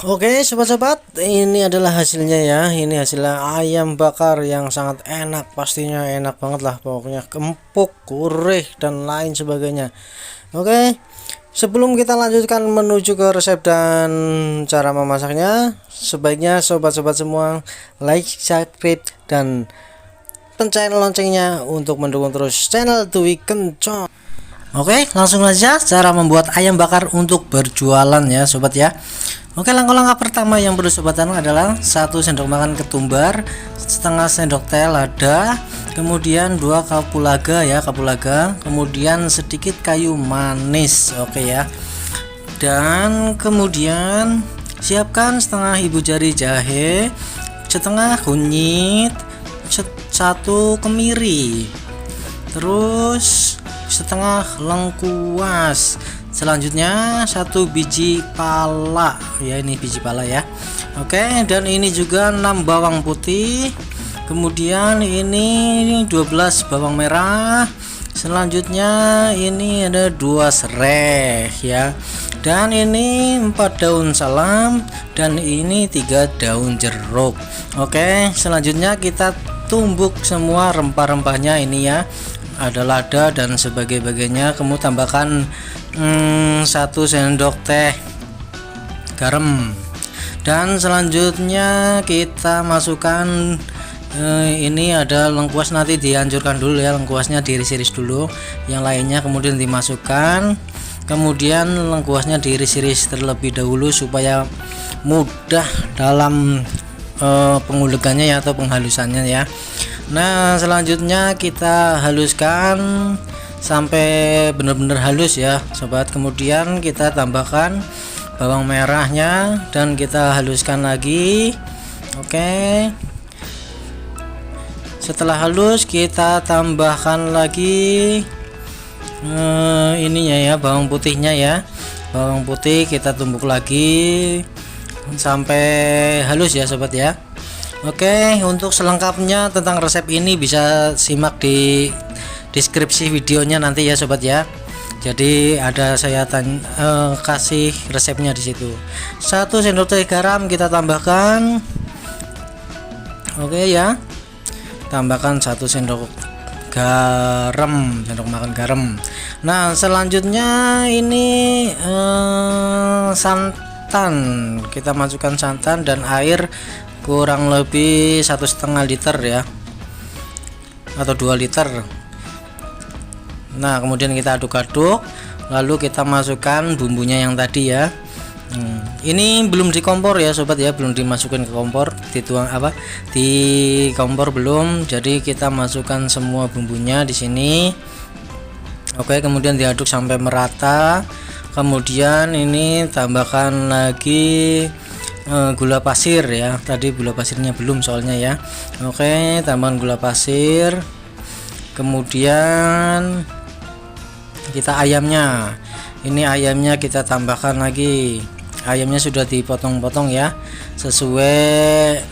Oke sobat-sobat, ini adalah hasilnya ya. Ini hasilnya ayam bakar yang sangat enak, pastinya enak banget lah, pokoknya empuk, gurih dan lain sebagainya. Oke, sebelum kita lanjutkan menuju ke resep dan cara memasaknya, sebaiknya sobat-sobat semua like, subscribe dan pencet loncengnya untuk mendukung terus channel Dwi Kencot. Oke, langsung aja cara membuat ayam bakar untuk berjualan ya sobat ya. Oke, langkah-langkah pertama yang perlu sobat anu adalah 1 sendok makan ketumbar, setengah sendok teh lada, kemudian 2 kapulaga ya, kemudian sedikit kayu manis. Oke ya. Dan kemudian siapkan setengah ibu jari jahe, setengah kunyit, 1 kemiri, terus setengah lengkuas, selanjutnya 1 biji pala ya, ini biji pala ya. Oke, dan ini juga 6 bawang putih, kemudian ini 12 bawang merah, selanjutnya ini ada 2 serai ya, dan ini 4 daun salam, dan ini 3 daun jeruk. Oke, selanjutnya kita tumbuk semua rempah-rempahnya ini ya, ada lada dan sebagainya. Kamu tambahkan 1 sendok teh garam, dan selanjutnya kita masukkan ini ada lengkuas, nanti dihancurkan dulu ya, lengkuasnya diiris-iris dulu, yang lainnya kemudian dimasukkan, kemudian lengkuasnya diiris-iris terlebih dahulu supaya mudah dalam pengulegannya ya, atau penghalusannya ya. Nah, selanjutnya kita haluskan sampai benar-benar halus ya sobat. Kemudian kita tambahkan bawang merahnya dan kita haluskan lagi. Oke, setelah halus kita tambahkan lagi ininya ya, bawang putihnya ya. Bawang putih kita tumbuk lagi sampai halus ya sobat ya. Oke, untuk selengkapnya tentang resep ini bisa simak di deskripsi videonya nanti ya sobat ya. Jadi ada saya kasih resepnya di situ. 1 sendok teh garam kita tambahkan. Oke ya, tambahkan 1 sendok garam, sendok makan garam. Nah, selanjutnya ini santan, kita masukkan santan dan air kurang lebih 1,5 liter ya, atau 2 liter. Nah, kemudian kita aduk-aduk, lalu kita masukkan bumbunya yang tadi ya. Ini belum di kompor ya sobat ya, belum dimasukin ke kompor, dituang di kompor belum. Jadi kita masukkan semua bumbunya di sini. Oke, kemudian diaduk sampai merata. Kemudian ini tambahkan lagi gula pasir ya, tadi gula pasirnya belum soalnya ya. Oke, tambahkan gula pasir, kemudian kita ayamnya, ini ayamnya kita tambahkan lagi. Ayamnya sudah dipotong-potong ya, sesuai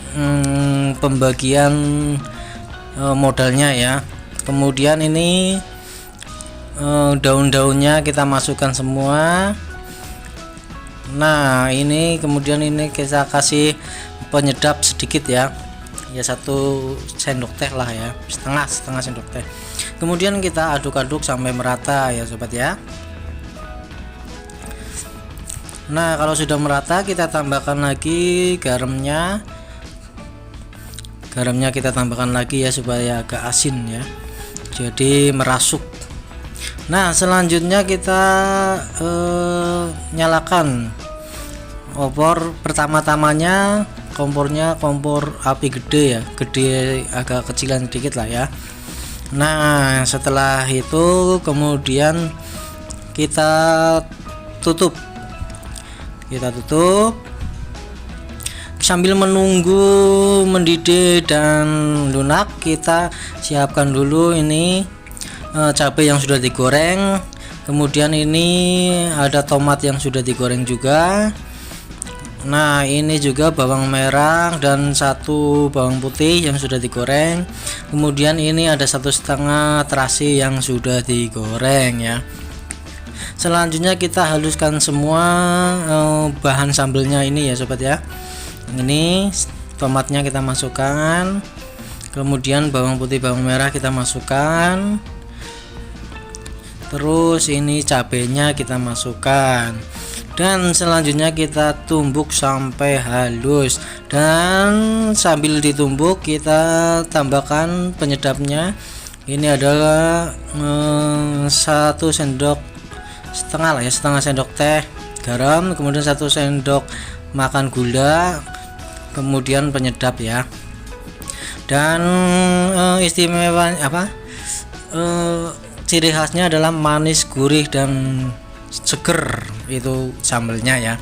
pembagian modalnya ya. Kemudian ini daun-daunnya kita masukkan semua. Nah, ini kemudian ini kita kasih penyedap sedikit ya, 1 sendok teh lah ya, setengah sendok teh. Kemudian kita aduk-aduk sampai merata ya sobat ya. Nah, kalau sudah merata kita tambahkan lagi garamnya. Garamnya kita tambahkan lagi ya supaya agak asin ya, jadi merasuk. Nah, selanjutnya kita nyalakan kompor. Pertama-tamanya kompornya kompor api gede ya, gede, agak kecilan sedikit lah ya. Nah, setelah itu kemudian kita tutup sambil menunggu mendidih dan lunak. Kita siapkan dulu ini cabai yang sudah digoreng, kemudian ini ada tomat yang sudah digoreng juga. Nah, ini juga bawang merah dan 1 bawang putih yang sudah digoreng. Kemudian ini ada 1,5 terasi yang sudah digoreng ya. selanjutnya kita haluskan semua bahan sambelnya ini ya sobat ya. Ini tomatnya kita masukkan, kemudian bawang putih bawang merah kita masukkan, terus ini cabenya kita masukkan, dan selanjutnya kita tumbuk sampai halus. Dan sambil ditumbuk kita tambahkan penyedapnya. Ini adalah 1,5 sendok lah ya, setengah sendok teh garam, kemudian 1 sendok makan gula, kemudian penyedap ya. Dan istimewa ciri khasnya adalah manis, gurih, dan seger itu sambelnya ya.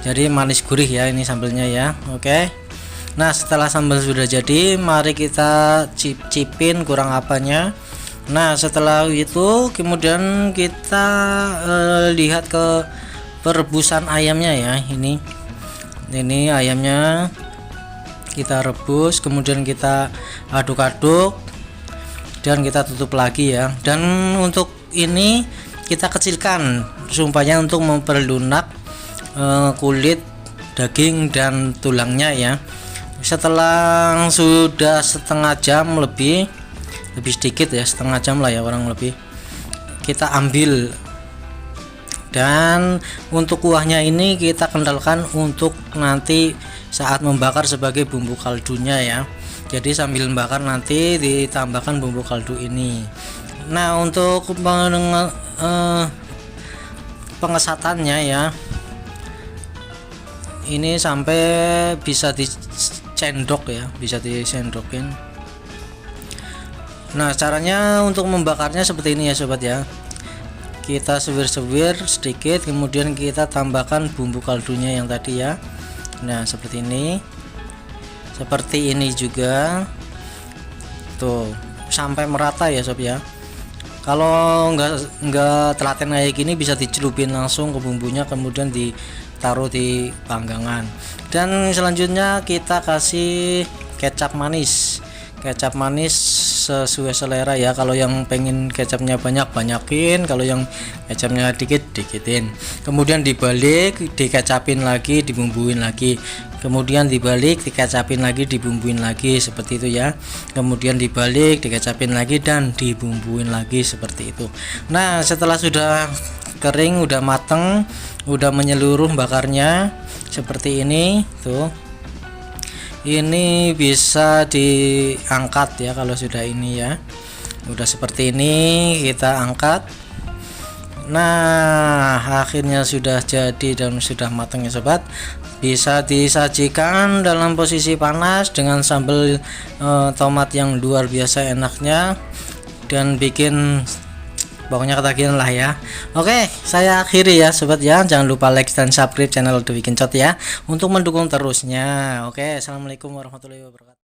Jadi manis gurih ya ini sambelnya ya. Oke. Nah setelah sambal sudah jadi, mari kita cicipin kurang apanya. Nah setelah itu kemudian kita lihat ke perebusan ayamnya ya. Ini ayamnya kita rebus, kemudian kita aduk-aduk dan kita tutup lagi ya. Dan untuk ini kita kecilkan supaya untuk memperlunak kulit, daging, dan tulangnya ya. Setelah sudah setengah jam lebih sedikit ya, setengah jam lah ya kurang lebih, kita ambil. Dan untuk kuahnya ini kita kendalkan untuk nanti saat membakar sebagai bumbu kaldunya ya. Jadi sambil membakar nanti ditambahkan bumbu kaldu ini. Nah untuk pengesatannya ya, ini sampai bisa disendok ya, bisa disendokin. Nah caranya untuk membakarnya seperti ini ya sobat ya. Kita sewir-sewir sedikit, kemudian kita tambahkan bumbu kaldunya yang tadi ya. Nah seperti ini juga tuh sampai merata ya sob ya. Kalau enggak telaten kayak gini bisa dicelupin langsung ke bumbunya, kemudian ditaruh di panggangan. Dan selanjutnya kita kasih kecap manis sesuai selera ya. Kalau yang pengen kecapnya banyak, banyakin. Kalau yang kecapnya dikit, dikitin. Kemudian dibalik, dikecapin lagi, dibumbuin lagi. Kemudian dibalik, dikecapin lagi, dibumbuin lagi, seperti itu ya. Kemudian dibalik, dikecapin lagi, dan dibumbuin lagi, seperti itu. Nah setelah sudah kering, udah mateng, udah menyeluruh bakarnya seperti ini tuh. Ini bisa diangkat ya kalau sudah ini ya. Udah seperti ini kita angkat. Nah akhirnya sudah jadi dan sudah matang ya sobat. Bisa disajikan dalam posisi panas dengan sambal tomat yang luar biasa enaknya, dan bikin pokoknya ketagihan lah ya. Oke, saya akhiri ya sobat ya. Jangan lupa like dan subscribe channel Dewi Kencot ya untuk mendukung terusnya. Oke, assalamualaikum warahmatullahi wabarakatuh.